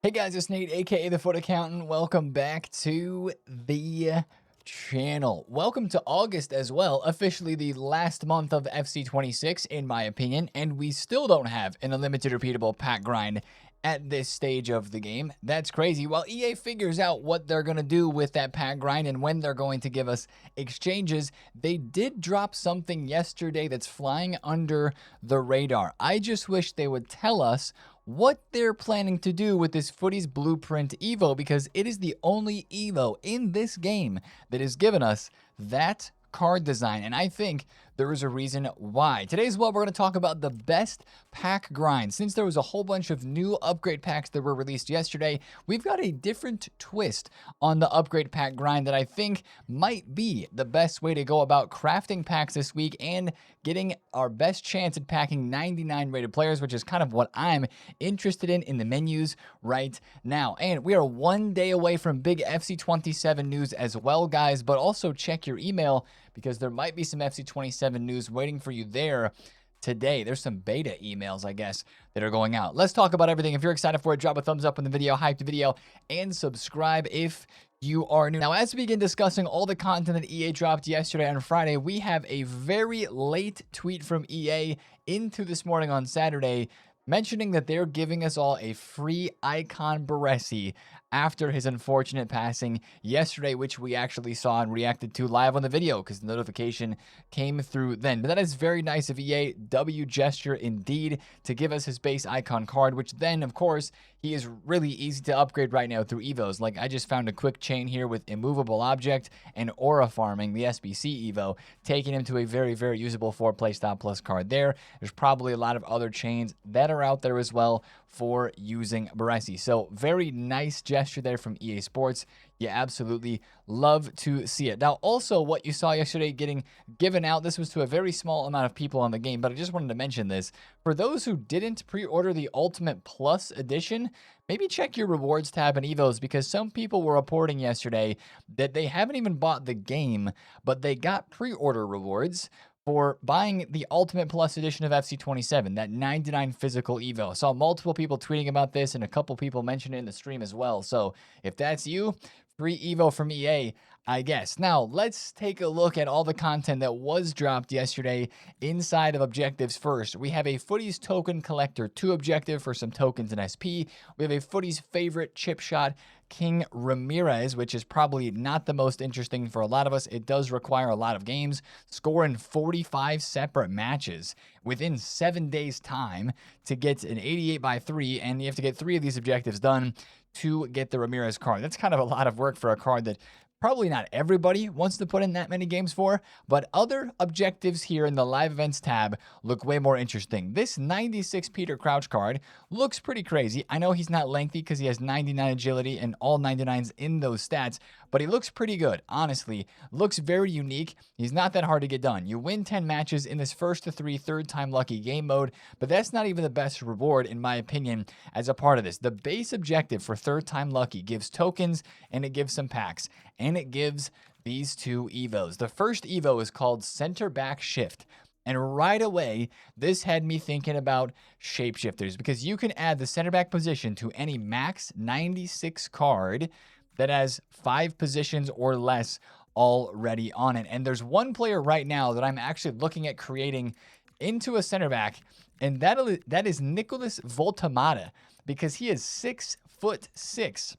Hey guys, it's Nate, aka the Foot Accountant. Welcome back to the channel. Welcome to August as well, officially the last month of FC26 in my opinion, and we still don't have an unlimited repeatable pack grind at this stage of the game. That's crazy. While EA figures out what they're going to do with that pack grind and when they're going to give us exchanges, they did drop something yesterday that's flying under the radar. I just wish they would tell us what they're planning to do with this FUTTIES Blueprint Evo, because it is the only Evo in this game that has given us that card design, and I think there is a reason why. Today as well, we're going to talk about the best pack grind. Since there was a whole bunch of new upgrade packs that were released yesterday, we've got a different twist on the upgrade pack grind that I think might be the best way to go about crafting packs this week and getting our best chance at packing 99 rated players, which is kind of what I'm interested in the menus right now. And we are one day away from big FC27 news as well, guys, but also check your email because there might be some FC27 news waiting for you there today. There's some beta emails, I guess, that are going out. Let's talk about everything. If you're excited for it, drop a thumbs up on the video, hype the video, and subscribe if you are new. Now, as we begin discussing all the content that EA dropped yesterday on Friday, we have a very late tweet from EA into this morning on Saturday mentioning that they're giving us all a free icon Baresi after his unfortunate passing yesterday, which we actually saw and reacted to live on the video because the notification came through then. But that is very nice of EA. W gesture indeed to give us his base icon card, which then, of course, he is really easy to upgrade right now through evos. Like, I just found a quick chain here with immovable object and aura farming, the SBC evo, taking him to a very, very usable 4-play stop plus card there. There's probably a lot of other chains that are out there as well for using Baresi. So very nice gesture there from EA Sports. You absolutely love to see it. Now, also what you saw yesterday getting given out, this was to a very small amount of people on the game, but I just wanted to mention this. For those who didn't pre-order the Ultimate Plus edition, maybe check your rewards tab in Evos, because some people were reporting yesterday that they haven't even bought the game, but they got pre-order rewards for buying the Ultimate Plus edition of FC27, that 99 physical Evo. I saw multiple people tweeting about this and a couple people mentioned it in the stream as well. So if that's you, free Evo from EA, I guess. Now, let's take a look at all the content that was dropped yesterday inside of objectives first. We have a FUTTIES Token Collector 2 objective for some tokens and SP. We have a FUTTIES favorite chip shot, King Ramirez, which is probably not the most interesting for a lot of us. It does require a lot of games, scoring 45 separate matches within 7 days' time to get an 88/3, and you have to get 3 of these objectives done to get the Ramirez card. That's kind of a lot of work for a card that probably not everybody wants to put in that many games for, but other objectives here in the live events tab look way more interesting. This 96 Peter Crouch card looks pretty crazy. I know he's not lengthy because he has 99 agility and all 99s in those stats, but he looks pretty good, honestly. Looks very unique. He's not that hard to get done. You win 10 matches in this 1st to 3 third-time lucky game mode, but that's not even the best reward, in my opinion, as a part of this. The base objective for third-time lucky gives tokens, and it gives some packs, and it gives these 2 evos. The first evo is called Center Back Shift. And right away, this had me thinking about shapeshifters, because you can add the center back position to any max 96 card that has 5 positions or less already on it. And there's one player right now that I'm actually looking at creating into a center back, and that is Nicholas Voltamata, because he is 6'6".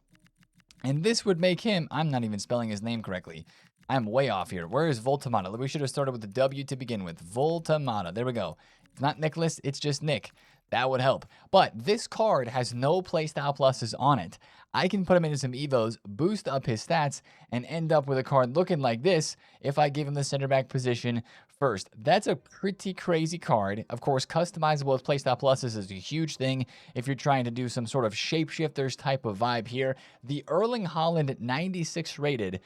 And this would make him, I'm not even spelling his name correctly. I'm way off here. Where is Voltamata? We should have started with the W to begin with. Voltamata. There we go. It's not Nicholas, it's just Nick. That would help. But this card has no playstyle pluses on it. I can put him into some evos, boost up his stats, and end up with a card looking like this if I give him the center back position first. That's a pretty crazy card. Of course, customizable with playstyle pluses is a huge thing if you're trying to do some sort of shapeshifters type of vibe here. The Erling Haaland 96 rated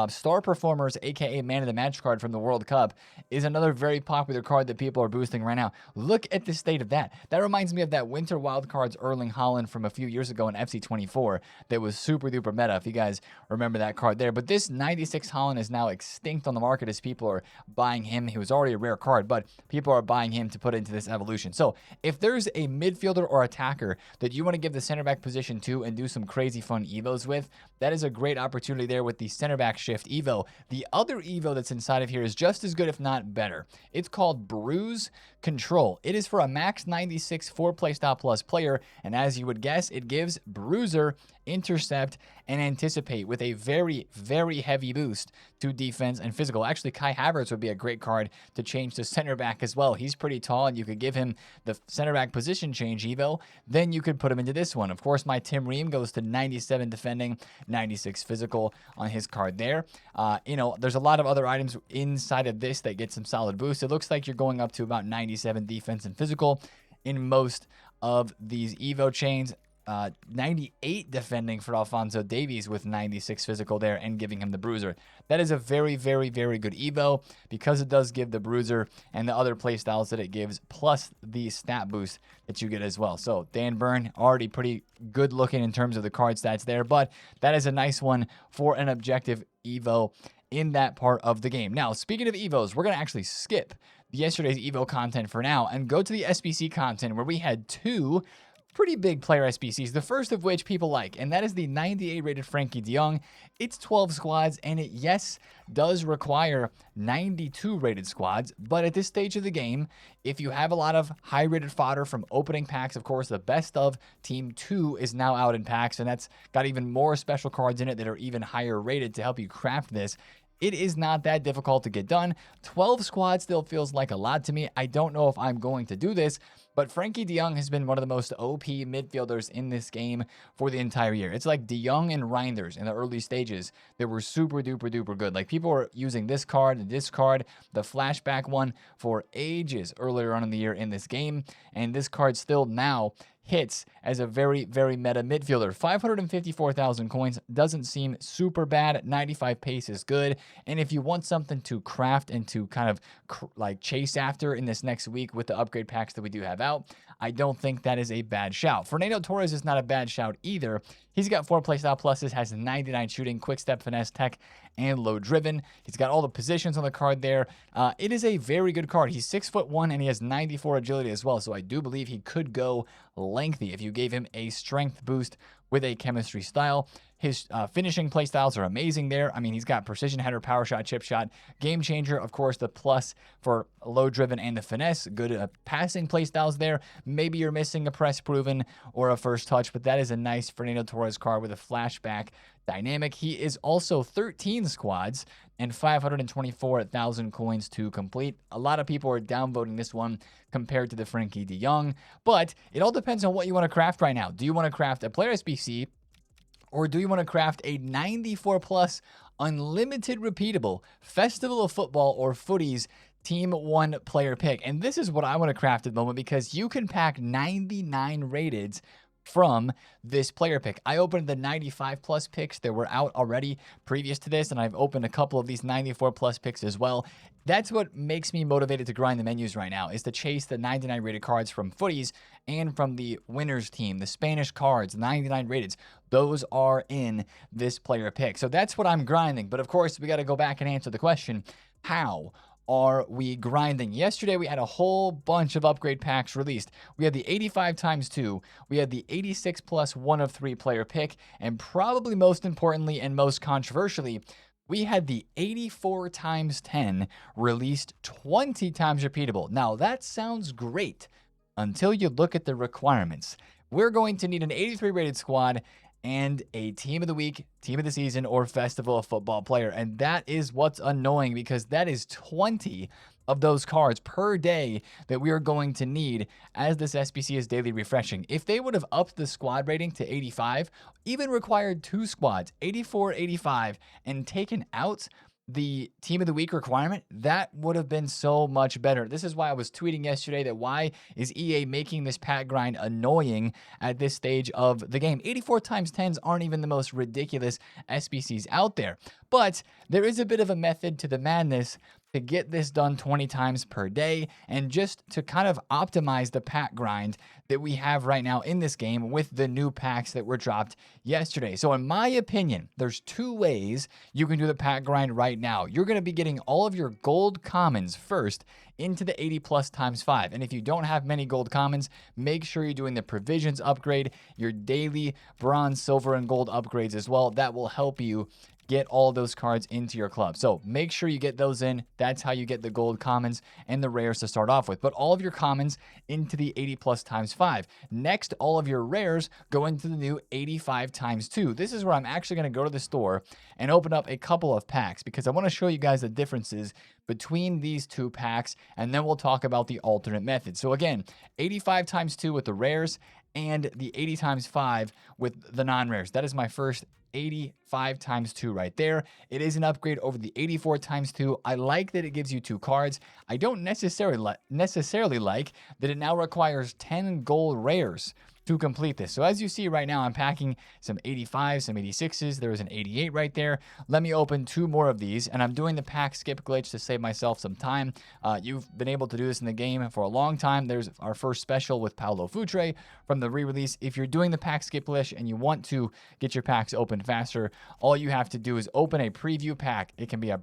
Star Performers, aka Man of the Match card from the World Cup, is another very popular card that people are boosting right now. Look at the state of that. That reminds me of that Winter Wildcards Erling Haaland from a few years ago in FC24 that was super duper meta, if you guys remember that card there. But this 96 Haaland is now extinct on the market as people are buying him. He was already a rare card, but people are buying him to put into this evolution. So if there's a midfielder or attacker that you want to give the center back position to and do some crazy fun evos with, that is a great opportunity there with the center back shift evo. The other evo that's inside of here is just as good, if not better. It's called Bruise Control. It is for a max 96 4-playstyle plus player, and as you would guess, it gives Bruiser, Intercept, and Anticipate with a very, very heavy boost to defense and physical. Actually, Kai Havertz would be a great card to change to center back as well. He's pretty tall, and you could give him the center back position change evo. Then you could put him into this one. Of course, my Tim Ream goes to 97 defending, 96 physical on his card there. There's a lot of other items inside of this that get some solid boosts. It looks like you're going up to about 97 defense and physical in most of these evo chains. 98 defending for Alphonso Davies with 96 physical there and giving him the Bruiser. That is a very, very, very good evo because it does give the Bruiser and the other playstyles that it gives, plus the stat boost that you get as well. So Dan Burn, already pretty good looking in terms of the card stats there, but that is a nice one for an objective evo in that part of the game. Now, speaking of evos, we're going to actually skip yesterday's evo content for now and go to the SBC content where we had two pretty big player SBCs, the first of which people like, and that is the 98 rated Frankie de Jong. It's 12 squads, and it, yes, does require 92 rated squads, but at this stage of the game, if you have a lot of high rated fodder from opening packs, of course, the best of Team 2 is now out in packs, and that's got even more special cards in it that are even higher rated to help you craft this. It is not that difficult to get done. 12 squads still feels like a lot to me. I don't know if I'm going to do this, but Frankie de Jong has been one of the most OP midfielders in this game for the entire year. It's like de Jong and Reinders in the early stages that were super duper duper good. Like people were using this card, the flashback one for ages earlier on in the year in this game, and this card still now hits as a very, very meta midfielder. 554,000 coins doesn't seem super bad. 95 pace is good. And if you want something to craft and to kind of chase after in this next week with the upgrade packs that we do have out, I don't think that is a bad shout. Fernando Torres is not a bad shout either. He's got 4 playstyle pluses, has 99 shooting, quick step, finesse, tech, and low driven. He's got all the positions on the card there. It is a very good card. He's 6'1" and he has 94 agility as well. So I do believe he could go lengthy if you gave him a strength boost with a chemistry style. His finishing playstyles are amazing there. I mean, he's got precision header, power shot, chip shot, game changer. Of course, the plus for low driven and the finesse. Good passing playstyles there. Maybe you're missing a press proven or a first touch, but that is a nice Fernando Torres card with a flashback dynamic. He is also 13 squads and 524,000 coins to complete. A lot of people are downvoting this one compared to the Frankie de Jong, but it all depends on what you want to craft right now. Do you want to craft a player SBC, or do you want to craft a 94 plus unlimited repeatable Festival of Football or FUTTIES Team 1 player pick? And this is what I want to craft at the moment because you can pack 99 rateds from this player pick. I opened the 95 plus picks that were out already previous to this, and I've opened a couple of these 94 plus picks as well. That's what makes me motivated to grind the menus right now, is to chase the 99 rated cards from FUTTIES and from the winners team, the Spanish cards, 99 rated. Those are in this player pick. So that's what I'm grinding. But of course, we got to go back and answer the question, how are we grinding? Yesterday, we had a whole bunch of upgrade packs released. We had the 85 times 2, we had the 86 plus 1 of 3 player pick, and probably most importantly and most controversially, we had the 84 times 10 released 20 times repeatable. Now, that sounds great until you look at the requirements. We're going to need an 83 rated squad and a team of the week, team of the season, or Festival of Football player. And that is what's annoying, because that is 20 of those cards per day that we are going to need as this SBC is daily refreshing. If they would have upped the squad rating to 85, even required 2 squads, 84, 85, and taken out the team of the week requirement, that would have been so much better. This is why I was tweeting yesterday that why is EA making this pack grind annoying at this stage of the game? 84 times 10s aren't even the most ridiculous SBCs out there, but there is a bit of a method to the madness to get this done 20 times per day and just to kind of optimize the pack grind that we have right now in this game with the new packs that were dropped yesterday. So in my opinion, there's two ways you can do the pack grind right now. You're going to be getting all of your gold commons first into the 80 plus times 5. And if you don't have many gold commons, make sure you're doing the provisions upgrade, your daily bronze, silver, and gold upgrades as well. That will help you get all those cards into your club. So make sure you get those in. That's how you get the gold commons and the rares to start off with. But all of your commons into the 80 plus times 5. Next, all of your rares go into the new 85 times 2. This is where I'm actually going to go to the store and open up a couple of packs because I want to show you guys the differences between these two packs, and then we'll talk about the alternate method. So again, 85 times 2 with the rares and the 80 times 5 with the non-rares. That is my first 85 times 2 right there. It is an upgrade over the 84 times 2. I like that it gives you 2 cards. I don't necessarily like that it now requires 10 gold rares to complete this. So as you see right now, I'm packing some 85s, some 86s. There was an 88 right there. Let me open 2 more of these, and I'm doing the pack skip glitch to save myself some time. You've been able to do this in the game for a long time. There's our first special with Paulo Futre from the re-release. If you're doing the pack skip glitch and you want to get your packs open faster, all you have to do is open a preview pack. It can be a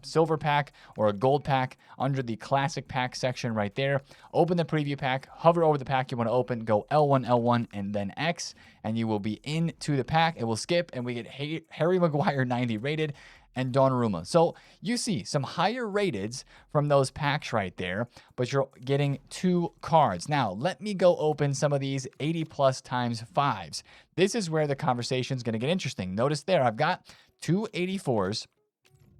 silver pack or a gold pack under the classic pack section right there. Open the preview pack, hover over the pack you want to open, go L1, L1, and then X, and you will be into the pack. It will skip, and we get Harry Maguire 90 rated and Donnarumma. So you see some higher rateds from those packs right there, but you're getting 2 cards. Now, let me go open some of these 80 plus times 5s. This is where the conversation is going to get interesting. Notice there, I've got 2 84s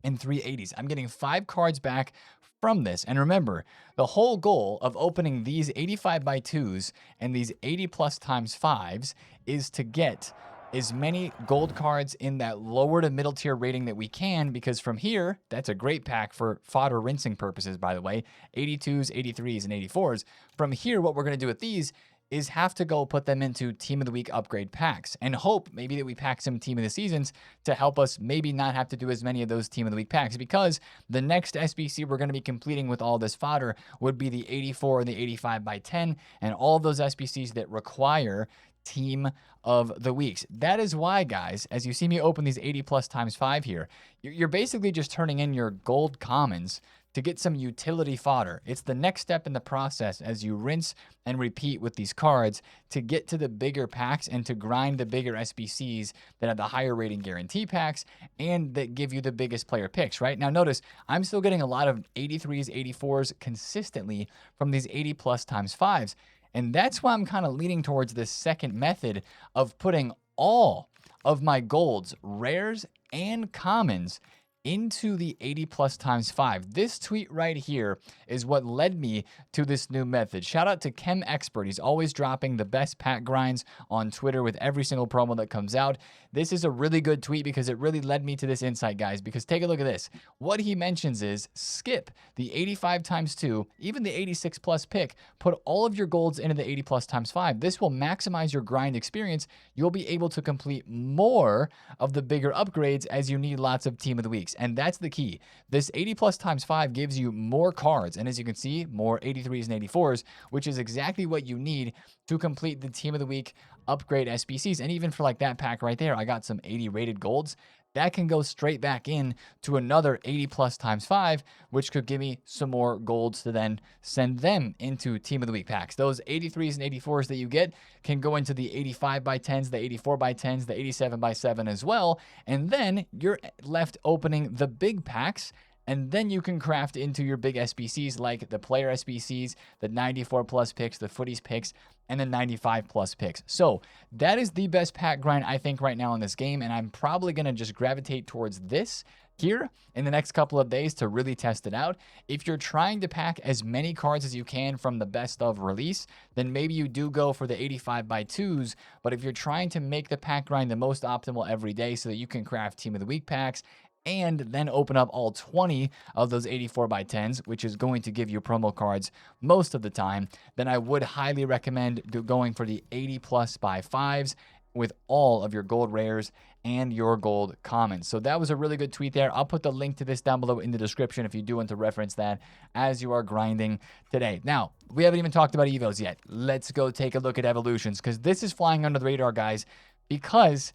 and 3 80s. I'm getting 5 cards back from this. And remember, the whole goal of opening these 85 by 2s and these 80 plus times 5s is to get as many gold cards in that lower to middle tier rating that we can, because from here, that's a great pack for fodder rinsing purposes, by the way, 82s, 83s, and 84s. From here, what we're going to do with these is have to go put them into Team of the Week upgrade packs and hope maybe that we pack some Team of the Seasons to help us maybe not have to do as many of those Team of the Week packs, because the next SBC we're going to be completing with all this fodder would be the 84 and the 85 by 10 and all of those SBCs that require Team of the Weeks. That is why, guys, as you see me open these 80 plus times 5 here, you're basically just turning in your gold commons to get some utility fodder. It's the next step in the process as you rinse and repeat with these cards to get to the bigger packs and to grind the bigger SBCs that have the higher rating guarantee packs and that give you the biggest player picks, right? Now notice, I'm still getting a lot of 83s, 84s consistently from these 80 plus times 5s. And that's why I'm kind of leaning towards this second method of putting all of my golds, rares, and commons into the 80 plus times 5. This tweet right here is what led me to this new method. Shout out to Chem Expert. He's always dropping the best pack grinds on Twitter with every single promo that comes out. This is a really good tweet because it really led me to this insight, guys, because take a look at this. What he mentions is skip the 85 times 2, even the 86 plus pick, put all of your golds into the 80 plus times 5. This will maximize your grind experience. You'll be able to complete more of the bigger upgrades as you need lots of Team of the Weeks. And that's the key. This 80 plus times 5 gives you more cards. And as you can see, more 83s and 84s, which is exactly what you need to complete the Team of the Week upgrade SBCs. And even for like that pack right there, I got some 80 rated golds. That can go straight back in to another 80 plus times 5, which could give me some more golds to then send them into Team of the Week packs. Those 83s and 84s that you get can go into the 85 by 10s, the 84 by 10s, the 87 by 7 as well. And then you're left opening the big packs, and then you can craft into your big SBCs like the player SBCs, the 94 plus picks, the footies picks, and the 95 plus picks. So that is the best pack grind, I think, right now in this game. And I'm probably going to just gravitate towards this here in the next couple of days to really test it out. If you're trying to pack as many cards as you can from the best of release, then maybe you do go for the 85 by 2s. But if you're trying to make the pack grind the most optimal every day so that you can craft Team of the Week packs and then open up all 20 of those 84 by 10s, which is going to give you promo cards most of the time, then I would highly recommend going for the 80 plus by 5s with all of your gold rares and your gold commons. So that was a really good tweet there. I'll put the link to this down below in the description if you do want to reference that as you are grinding today. Now, we haven't even talked about evos yet. Let's go take a look at evolutions, because this is flying under the radar, guys, because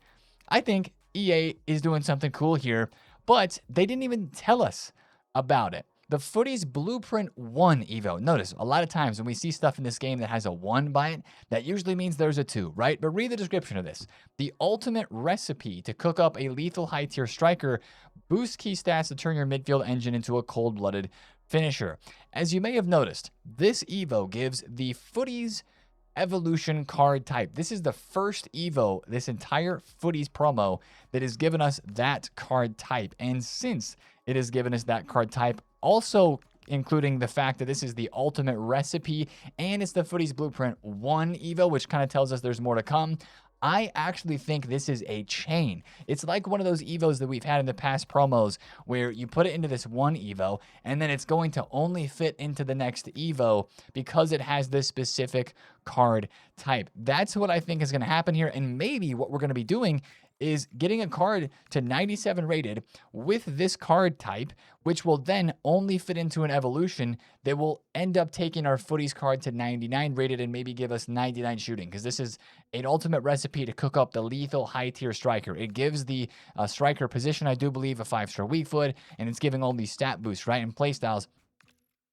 I think EA is doing something cool here, but they didn't even tell us about it. The FUTTIES Blueprint 1 Evo. Notice, a lot of times when we see stuff in this game that has a 1 by it, that usually means there's a 2, right? But read the description of this. The ultimate recipe to cook up a lethal high-tier striker, boost key stats to turn your midfield engine into a cold-blooded finisher. As you may have noticed, this Evo gives the FUTTIES evolution card type. This is the first Evo, this entire FUTTIES promo, that has given us that card type. And since it has given us that card type, also including the fact that this is the ultimate recipe and it's the FUTTIES Blueprint 1 Evo, which kind of tells us there's more to come, I actually think this is a chain. It's like one of those Evos that we've had in the past promos where you put it into this one Evo and then it's going to only fit into the next Evo because it has this specific card type. That's what I think is going to happen here, and maybe what we're going to be doing is getting a card to 97 rated with this card type, which will then only fit into an evolution that will end up taking our FUTTIES card to 99 rated and maybe give us 99 shooting, because this is an ultimate recipe to cook up the lethal high-tier striker. It gives the striker position, I do believe, a 5-star weak foot, and it's giving all these stat boosts, right, and playstyles.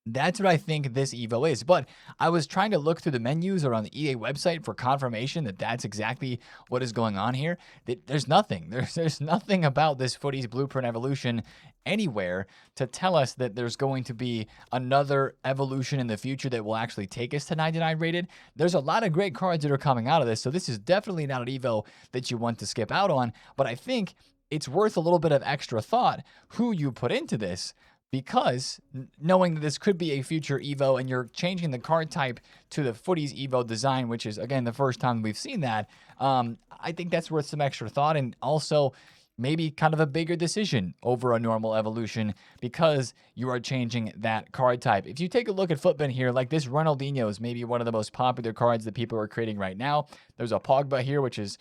That's what I think this Evo is. But I was trying to look through the menus or on the EA website for confirmation that that's exactly what is going on here. There's nothing. There's nothing about this FUTTIES Blueprint evolution anywhere to tell us that there's going to be another evolution in the future that will actually take us to 99 rated. There's a lot of great cards that are coming out of this, so this is definitely not an Evo that you want to skip out on. But I think it's worth a little bit of extra thought who you put into this, because knowing that this could be a future Evo and you're changing the card type to the FUTTIES Evo design, which is, again, the first time we've seen that, I think that's worth some extra thought, and also maybe kind of a bigger decision over a normal evolution because you are changing that card type. If you take a look at Footbin here, like this Ronaldinho is maybe one of the most popular cards that people are creating right now. There's a Pogba here, which is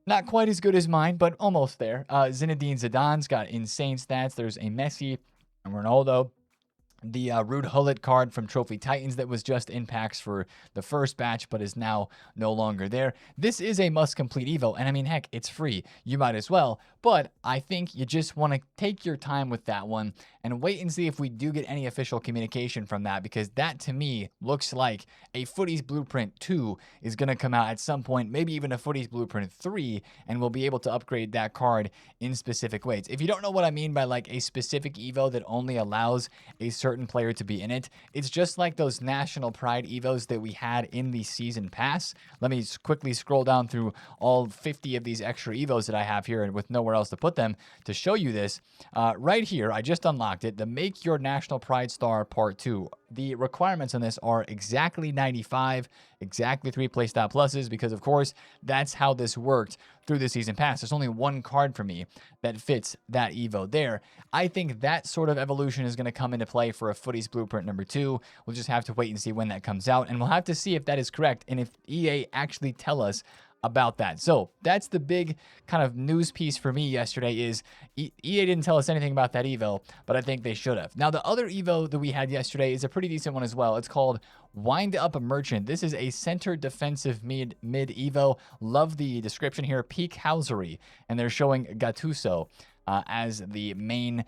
not quite as good as mine, but almost there. Zinedine Zidane's got insane stats. There's a Messi, Ronaldo, the Ruud Gullit card from Trophy Titans that was just in packs for the first batch but is now no longer there. This is a must-complete Evo, and I mean, heck, it's free. You might as well, but I think you just want to take your time with that one and wait and see if we do get any official communication from that, because that, to me, looks like a FUTTIES Blueprint 2 is going to come out at some point, maybe even a FUTTIES Blueprint 3, and we'll be able to upgrade that card in specific ways. If you don't know what I mean by like a specific Evo that only allows a certain player to be in it, it's just like those National Pride Evos that we had in the Season Pass. Let me quickly scroll down through all 50 of these extra Evos that I have here and with nowhere else to put them to show you this. Right here, I just unlocked it, the Make Your National Pride Star Part 2. The requirements on this are exactly 95, exactly 3 playstyle pluses, because of course that's how this worked through the Season Pass. There's only one card for me that fits that Evo there. I think that sort of evolution is going to come into play for a FUTTIES Blueprint number 2. We'll just have to wait and see when that comes out, and we'll have to see if that is correct and if EA actually tell us about that. So that's the big kind of news piece for me yesterday, is EA didn't tell us anything about that Evo, but I think they should have. Now, the other Evo that we had yesterday is a pretty decent one as well. It's called Wind Up a Merchant. This is a center defensive mid Evo. Love the description here, peak housery, and they're showing Gattuso as the main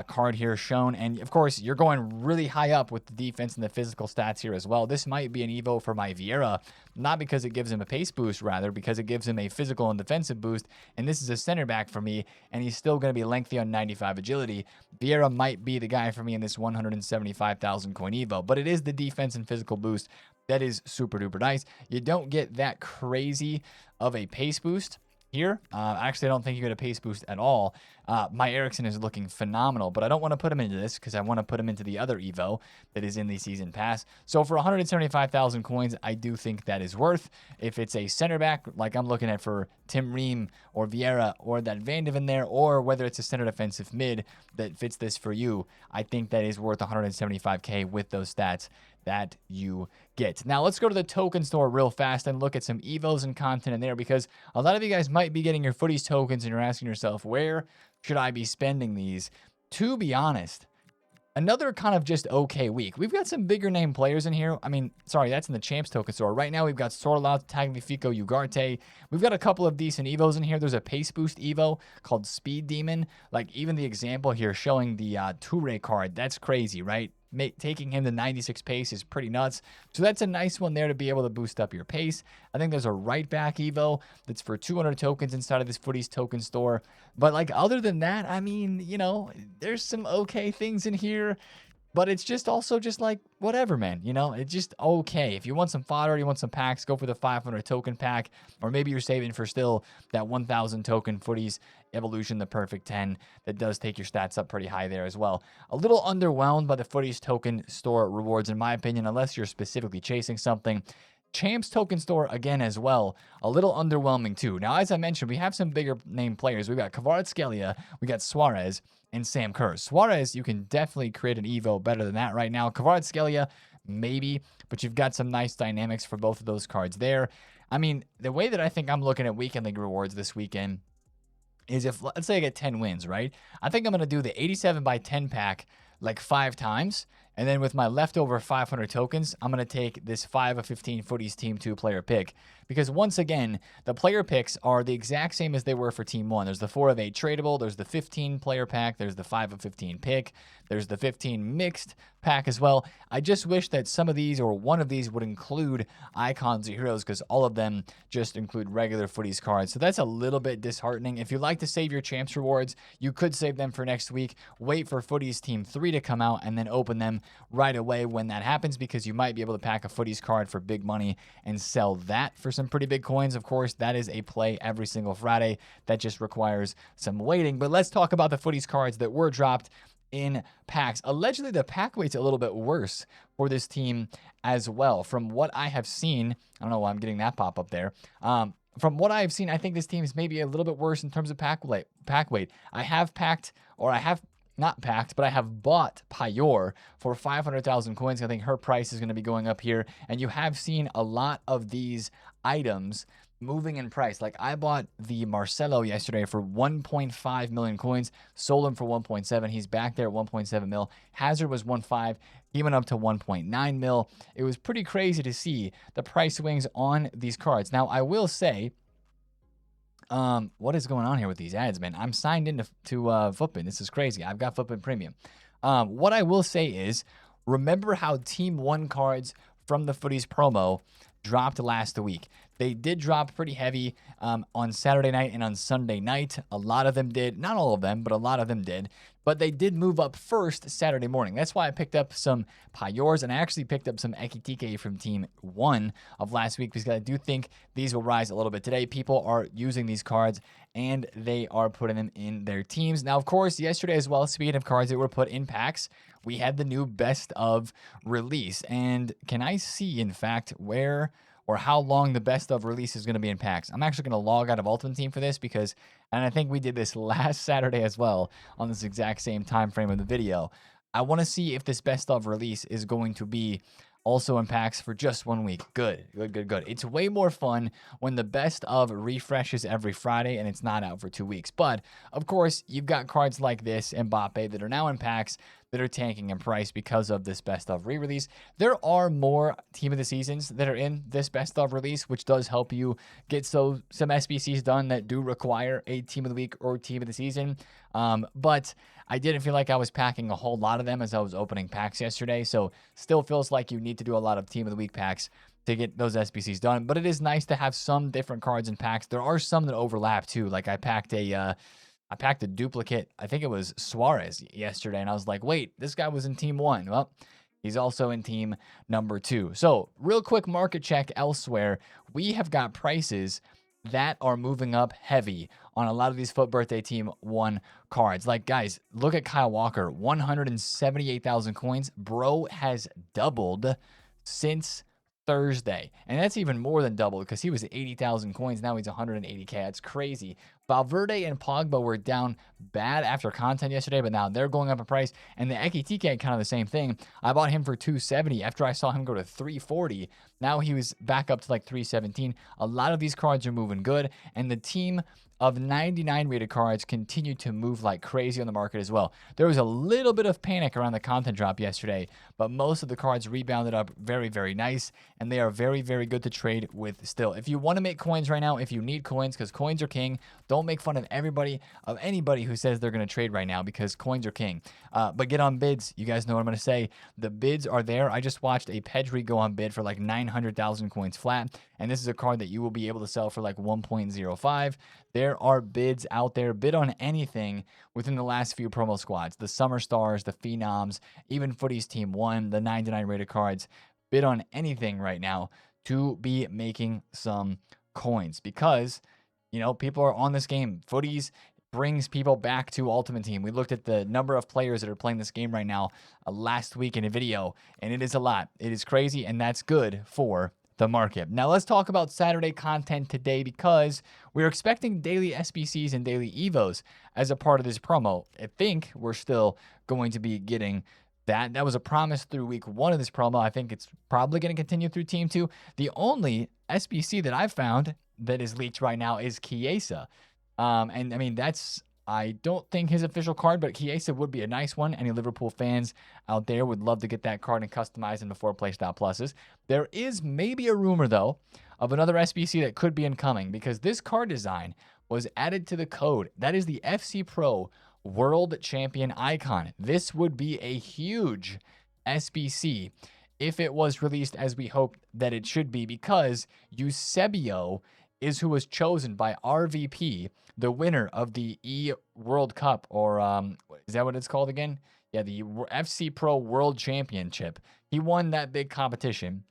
card here shown. And of course, you're going really high up with the defense and the physical stats here as well. This might be an Evo for my Vieira, not because it gives him a pace boost, rather because it gives him a physical and defensive boost. And this is a center back for me, and he's still going to be lengthy on 95 agility. Vieira might be the guy for me in this 175,000 coin Evo, but it is the defense and physical boost that is super duper nice. You don't get that crazy of a pace boost here. Actually, I don't think you get a pace boost at all. My Ericsson is looking phenomenal, but I don't want to put him into this because I want to put him into the other Evo that is in the season pass. So for 175,000 coins, I do think that is worth. If it's a center back, like I'm looking at for Tim Ream or Vieira or that Van de Ven there, or whether it's a center defensive mid that fits this for you, I think that is worth 175K with those stats that you get. Now let's go to the token store real fast and look at some evos and content in there, because a lot of you guys might be getting your FUTTIES tokens and you're asking yourself, where should I be spending these? To be honest, another kind of just okay week. We've got some bigger name players in here. I mean, sorry, that's in the Champs token store. Right now, we've got Sorloth, Tagliafico, Ugarte. We've got a couple of decent Evos in here. There's a pace boost Evo called Speed Demon. Like, even the example here showing the Toure card, that's crazy, right? Taking him to 96 pace is pretty nuts. So that's a nice one there to be able to boost up your pace. I think there's a right back Evo that's for 200 tokens inside of this FUTTIES token store. But like, other than that, I mean, you know, there's some okay things in here. But it's just also just like, whatever, man. You know, it's just okay. If you want some fodder, you want some packs, go for the 500 token pack. Or maybe you're saving for still that 1,000 token FUTTIES Evolution, the Perfect 10. That does take your stats up pretty high there as well. A little underwhelmed by the FUTTIES token store rewards, in my opinion, unless you're specifically chasing something. Champs token store again as well, a little underwhelming too. Now, as I mentioned, we have some bigger name players. We've got Kvaratskhelia, we got Suarez, and Sam Kerr. Suarez, you can definitely create an Evo better than that right now. Kvaratskhelia, maybe, but you've got some nice dynamics for both of those cards there. I mean, the way that I think I'm looking at weekend league rewards this weekend is if, let's say I get 10 wins, right? I think I'm going to do the 87 by 10 pack like 5 times. And then with my leftover 500 tokens, I'm going to take this 5 of 15 FUTTIES Team 2 player pick. Because once again, the player picks are the exact same as they were for Team 1. There's the 4 of 8 tradable, there's the 15 player pack, there's the 5 of 15 pick, there's the 15 mixed pack as well. I just wish that some of these or one of these would include icons or heroes, because all of them just include regular FUTTIES cards. So that's a little bit disheartening. If you like to save your champs rewards, you could save them for next week. Wait for FUTTIES Team 3 to come out and then open them right away when that happens, because you might be able to pack a FUTTIES card for big money and sell that for some pretty big coins. Of course, that is a play every single Friday. That just requires some waiting. But let's talk about the FUTTIES cards that were dropped in packs. Allegedly, the pack weight's a little bit worse for this team as well. From what I have seen, I don't know why I'm getting that pop up there. From what I've seen, I think this team is maybe a little bit worse in terms of pack weight. I have packed, or I have not packed, but I have bought Payor for 500,000 coins. I think her price is going to be going up here. And you have seen a lot of these items moving in price. Like, I bought the Marcelo yesterday for 1.5 million coins, sold him for 1.7. He's back there at 1.7 mil. Hazard was 1.5. He went up to 1.9 mil. It was pretty crazy to see the price swings on these cards. Now, I will say, what is going on here with these ads, man? I'm signed into FUTBIN. This is crazy. I've got FUTBIN Premium. What I will say is, remember how Team 1 cards from the FUTTIES promo dropped last week. They did drop pretty heavy on Saturday night and on Sunday night. A lot of them did. Not all of them, but a lot of them did. But they did move up first Saturday morning. That's why I picked up some Payors, and I actually picked up some Ekitike from Team 1 of last week, because I do think these will rise a little bit today. People are using these cards, and they are putting them in their teams. Now, of course, yesterday as well, speaking of cards that were put in packs, we had the new best of release. And can I see, in fact, where or how long the best of release is going to be in packs? I'm actually going to log out of Ultimate Team for this, because, and I think we did this last Saturday as well on this exact same time frame of the video. I want to see if this best of release is going to be also in packs for just 1 week. Good. It's way more fun when the best of refreshes every Friday and it's not out for 2 weeks. But, of course, you've got cards like this, Mbappe, that are now in packs that are tanking in price because of this best of re-release. There are more team of the seasons that are in this best of release, which does help you get some SBCs done that do require a team of the week or team of the season. But I didn't feel like I was packing a whole lot of them as I was opening packs yesterday. So still feels like you need to do a lot of team of the week packs to get those SBCs done. But it is nice to have some different cards in packs. There are some that overlap too. Like I packed a duplicate, I think it was Suarez yesterday, and I was like, wait, this guy was in Team 1. Well, he's also in Team number 2. So, real quick market check elsewhere. We have got prices that are moving up heavy on a lot of these FUT Birthday Team 1 cards. Like, guys, look at Kyle Walker, 178,000 coins. Bro has doubled since Thursday. And that's even more than double because he was at 80,000 coins. Now he's 180K. That's crazy. Valverde and Pogba were down bad after content yesterday, but now they're going up in price. And the Ekitike, kind of the same thing. I bought him for 270 after I saw him go to 340. Now he was back up to like 317. A lot of these cards are moving good. And the team of 99 rated cards continue to move like crazy on the market as well. There was a little bit of panic around the content drop yesterday, but most of the cards rebounded up very, very nice, and they are very, very good to trade with still. If you want to make coins right now, if you need coins, because coins are king, don't make fun of anybody who says they're going to trade right now, because coins are king. But get on bids. You guys know what I'm going to say. The bids are there. I just watched a Pedri go on bid for like 900,000 coins flat, and this is a card that you will be able to sell for like 1.05. There are bids out there. Bid on anything within the last few promo squads. The Summer Stars, the Phenoms, even FUTTIES Team 1, the 99 rated cards. Bid on anything right now to be making some coins, because, you know, people are on this game. FUTTIES brings people back to Ultimate Team. We looked at the number of players that are playing this game right now last week in a video, and it is a lot. It is crazy, and that's good for the market. Now let's talk about Saturday content today, because we're expecting daily SBCs and daily Evos as a part of this promo. I think we're still going to be getting that. That was a promise through week 1 of this promo. I think it's probably going to continue through Team 2. The only SBC that I've found that is leaked right now is Chiesa. And I mean, I don't think his official card, but Chiesa would be a nice one. Any Liverpool fans out there would love to get that card and customize him before playstyle pluses. There is maybe a rumor, though, of another SBC that could be incoming, because this card design was added to the code. That is the FC Pro World Champion icon. This would be a huge SBC if it was released as we hoped that it should be, because Eusebio is who was chosen by RVP, the winner of the World Cup, or is that what it's called again? Yeah, the FC Pro World Championship. He won that big competition,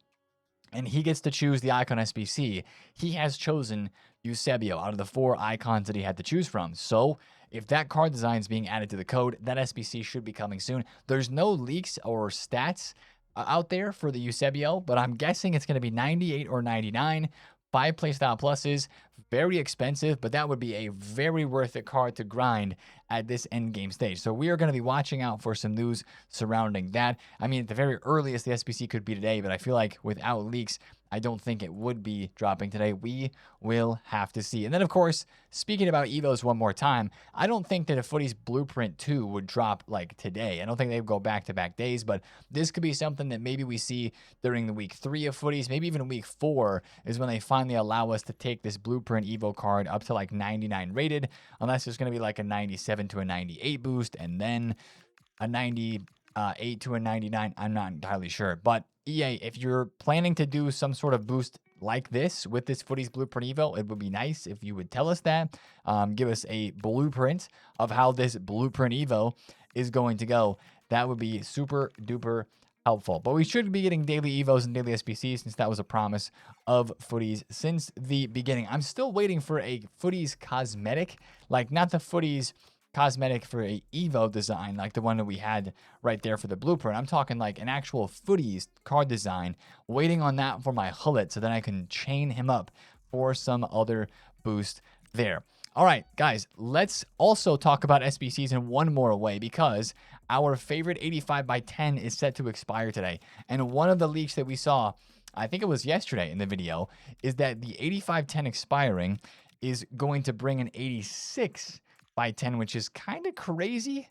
and he gets to choose the icon SBC. He has chosen Eusebio out of the 4 icons that he had to choose from. So if that card design is being added to the code, that SBC should be coming soon. There's no leaks or stats out there for the Eusebio, but I'm guessing it's going to be 98 or 99. 5 playstyle pluses, very expensive, but that would be a very worth it card to grind at this end game stage. So we are going to be watching out for some news surrounding that. I mean, at the very earliest, the SBC could be today, but I feel like without leaks, I don't think it would be dropping today. We will have to see. And then, of course, speaking about Evos one more time, I don't think that a FUTTIES Blueprint 2 would drop like today. I don't think they'd go back-to-back days, but this could be something that maybe we see during the week 3 of FUTTIES, maybe even week 4 is when they finally allow us to take this Blueprint Evo card up to like 99 rated, unless there's going to be like a 97 to a 98 boost, and then a 98 to a 99. I'm not entirely sure, but EA, if you're planning to do some sort of boost like this with this FUTTIES Blueprint Evo, it would be nice if you would tell us that. Give us a blueprint of how this Blueprint Evo is going to go. That would be super duper helpful. But we should be getting daily Evos and daily SBCs, since that was a promise of FUTTIES since the beginning. I'm still waiting for a FUTTIES cosmetic, like not the FUTTIES cosmetic for a Evo design like the one that we had right there for the Blueprint. I'm talking like an actual FUTTIES card design, waiting on that for my Hullet so then I can chain him up for some other boost there. All right, guys, let's also talk about SBCs in one more way, because our favorite 85 by 10 is set to expire today. And one of the leaks that we saw, I think it was yesterday in the video, is that the 8510 expiring is going to bring an 86 by 10, which is kind of crazy,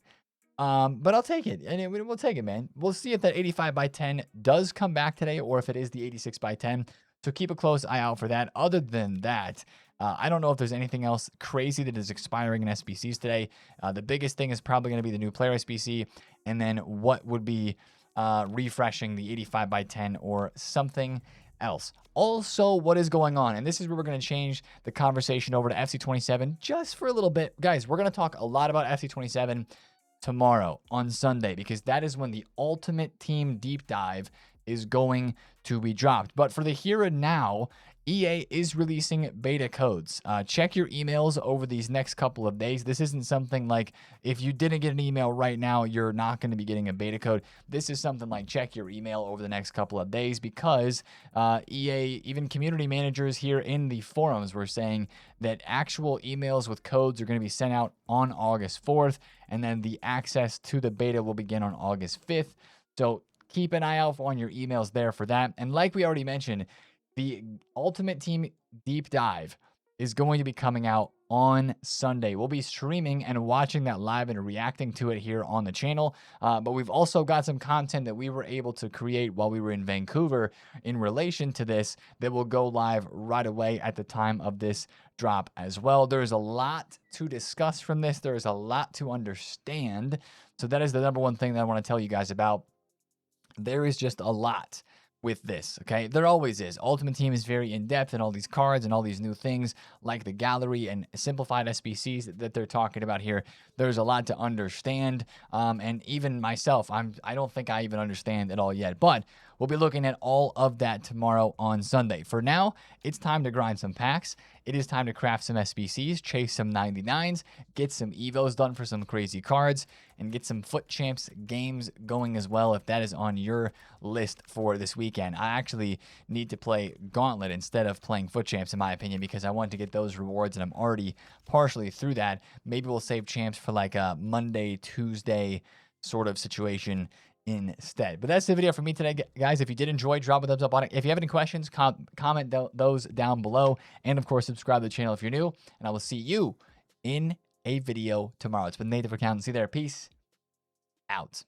but I'll take it, and we'll take it, man. We'll see if that 85 by 10 does come back today, or if it is the 86 by 10, so keep a close eye out for that. Other than that, I don't know if there's anything else crazy that is expiring in SBCs today. The biggest thing is probably going to be the new player SBC, and then what would be refreshing the 85 by 10 or something else. Also, what is going on, and this is where we're going to change the conversation over to FC27 just for a little bit. Guys, we're going to talk a lot about FC27 tomorrow on Sunday, because that is when the Ultimate Team Deep Dive is going to be dropped. But for the here and now, EA is releasing beta codes. Check your emails over these next couple of days. This isn't something like if you didn't get an email right now, you're not going to be getting a beta code. This is something like check your email over the next couple of days because EA, even community managers here in the forums were saying that actual emails with codes are going to be sent out on August 4th, and then the access to the beta will begin on August 5th. So keep an eye out on your emails there for that. And like we already mentioned, the Ultimate Team Deep Dive is going to be coming out on Sunday. We'll be streaming and watching that live and reacting to it here on the channel. But we've also got some content that we were able to create while we were in Vancouver in relation to this that will go live right away at the time of this drop as well. There's a lot to discuss from this. There is a lot to understand. So that is the number one thing that I want to tell you guys about. There is just a lot with this, okay? There always is. Ultimate Team is very in-depth in all these cards and all these new things like the gallery and simplified SBCs that they're talking about here. There's a lot to understand, and even myself, I don't think I even understand it all yet, but we'll be looking at all of that tomorrow on Sunday. For now, it's time to grind some packs. It is time to craft some SBCs, chase some 99s, get some Evos done for some crazy cards, and get some FUT Champs games going as well if that is on your list for this weekend. I actually need to play Gauntlet instead of playing FUT Champs in my opinion because I want to get those rewards and I'm already partially through that. Maybe we'll save Champs for like a Monday, Tuesday sort of situation instead. But that's the video for me today, guys. If you did enjoy, drop a thumbs up on it. If you have any questions, comment those down below. And of course, subscribe to the channel if you're new. And I will see you in a video tomorrow. It's been TheFutAccountant. See you there. Peace out.